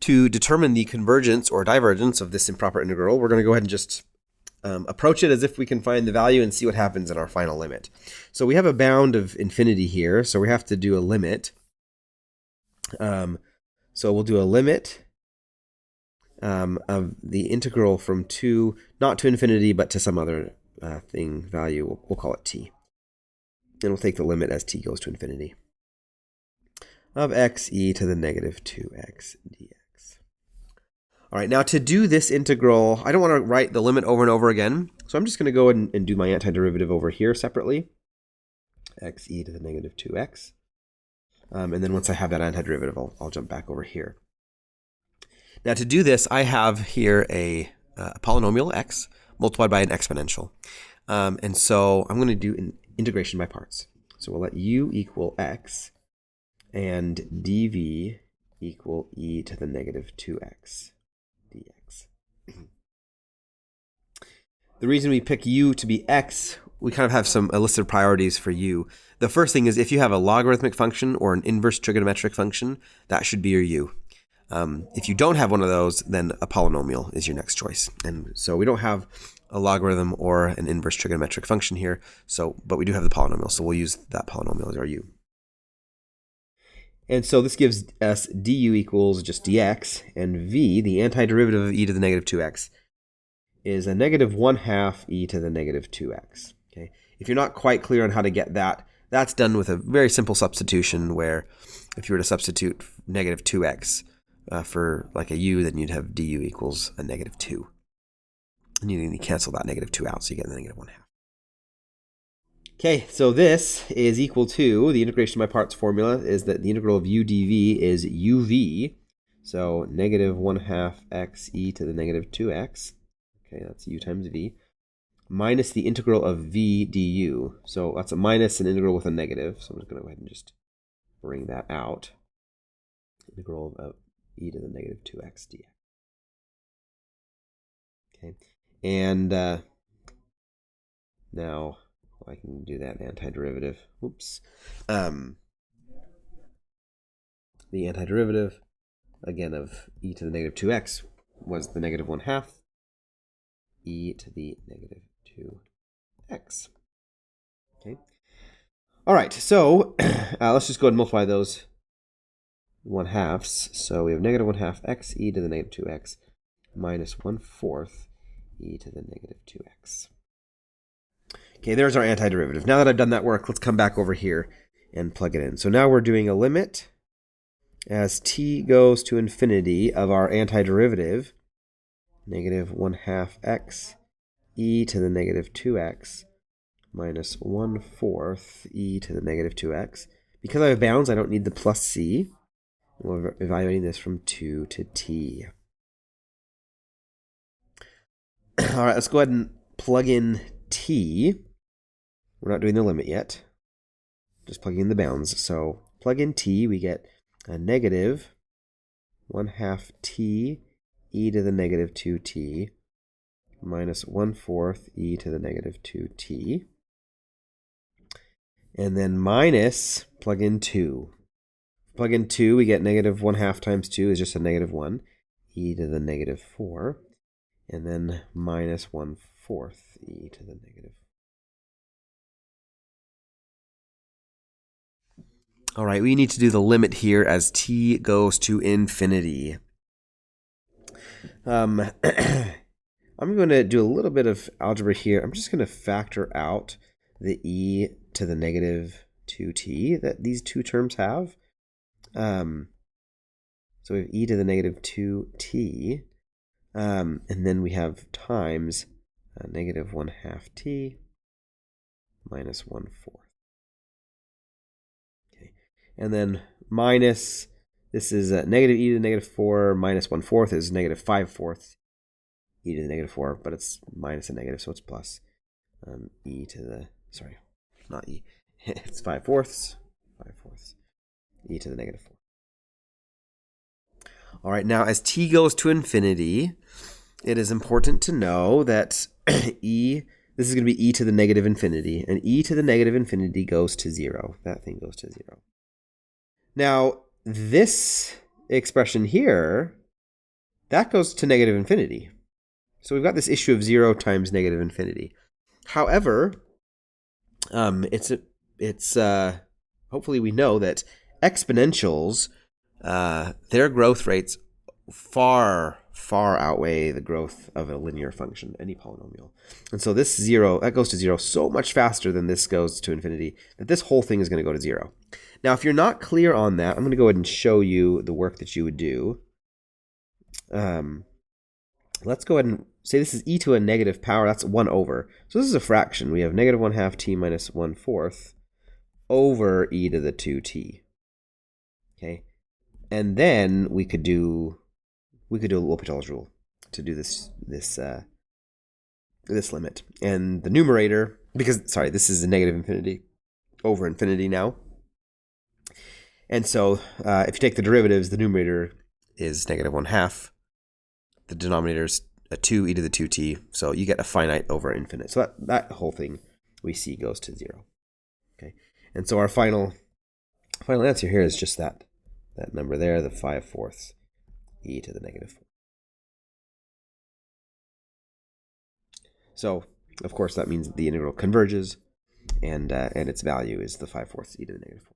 to determine the convergence or divergence of this improper integral, we're going to go ahead and just approach it as if we can find the value and see what happens in our final limit. So we have a bound of infinity here, so we have to do a limit. So we'll do a limit of the integral from 2, not to infinity, but to some other value. We'll call it t. And we'll take the limit as t goes to infinity of x e to the negative 2x dx. All right, now to do this integral, I don't want to write the limit over and over again, so I'm just going to go ahead and do my antiderivative over here separately, x e to the negative 2x. And then once I have that antiderivative, I'll jump back over here. Now to do this, I have here a polynomial x multiplied by an exponential. And so I'm going to do an integration by parts. So we'll let u equal x and dv equal e to the negative 2x dx. The reason we pick u to be x, we kind of have a list of priorities for u. The first thing is if you have a logarithmic function or an inverse trigonometric function, that should be your u. If you don't have one of those, then a polynomial is your next choice. And so we don't have a logarithm or an inverse trigonometric function here, but we do have the polynomial, so we'll use that polynomial as our u. And so this gives us du equals just dx, and v, the antiderivative of e to the negative 2x, is a negative 1/2 e to the negative 2x. Okay? If you're not quite clear on how to get that, that's done with a very simple substitution where if you were to substitute negative 2x for like a u, then you'd have du equals a negative 2. And you need to cancel that negative 2 out, so you get the negative 1/2. Okay, so this is equal to, the integration by parts formula is that the integral of u dv is uv, so negative 1/2 x e to the negative 2x, okay, that's u times v, minus the integral of v du. So that's a minus an integral with a negative, so I'm just going to go ahead and just bring that out. Integral of e to the negative 2x dx. Okay, and now I can do that antiderivative. Oops. The antiderivative, again, of e to the negative 2x was the negative 1/2 e to the negative 2x. Okay. All right, so let's just go ahead and multiply those 1/2s. So we have negative 1/2 x e to the negative 2x minus 1/4 e to the negative 2x. Okay, there's our antiderivative. Now that I've done that work, let's come back over here and plug it in. So now we're doing a limit as t goes to infinity of our antiderivative, negative 1/2 x e to the negative 2x minus 1/4 e to the negative 2x. Because I have bounds, I don't need the plus c. We're evaluating this from 2 to t. All right, let's go ahead and plug in t. We're not doing the limit yet, just plugging in the bounds. So plug in t, we get a negative 1/2 t e to the negative 2t minus 1/4 e to the negative 2t. And then minus, plug in 2. Plug in 2, we get negative 1/2 times 2 is just a negative 1, e to the negative 4. And then minus 1/4 e to the negative. All right, we need to do the limit here as t goes to infinity. I'm going to do a little bit of algebra here. I'm just going to factor out the e to the negative 2t that these two terms have. So we have e to the negative 2t, and then we have times negative 1/2 t minus 1/4. Okay, and then minus, this is negative e to the negative 4 minus 1/4 is negative 5/4 e to the negative 4, but it's minus a negative, so it's plus e to the, sorry, not e, it's 5/4 e to the negative 4. All right, now as t goes to infinity, it is important to know that this is going to be e to the negative infinity, and e to the negative infinity goes to 0. That thing goes to 0. Now, this expression here that goes to negative infinity. So we've got this issue of 0 times negative infinity. However, hopefully we know that exponentials, their growth rates far outweigh the growth of a linear function, any polynomial. And so this 0, that goes to 0 so much faster than this goes to infinity that this whole thing is going to go to 0. Now, if you're not clear on that, I'm going to go ahead and show you the work that you would do. Let's go ahead and say this is e to a negative power. That's 1 over. So this is a fraction. We have negative 1/2 t minus 1/4 over e to the 2t. Okay, and then we could do L'Hopital's rule to do this limit. And the numerator, because this is a negative infinity over infinity now. And so if you take the derivatives, the numerator is negative 1/2. The denominator is a 2 e to the 2t. So you get a finite over infinite. So that whole thing we see goes to 0. Okay, and so our final answer here is just that number there, the 5/4 e to the negative 4. So, of course, that means the integral converges, and its value is the 5/4 e to the negative 4.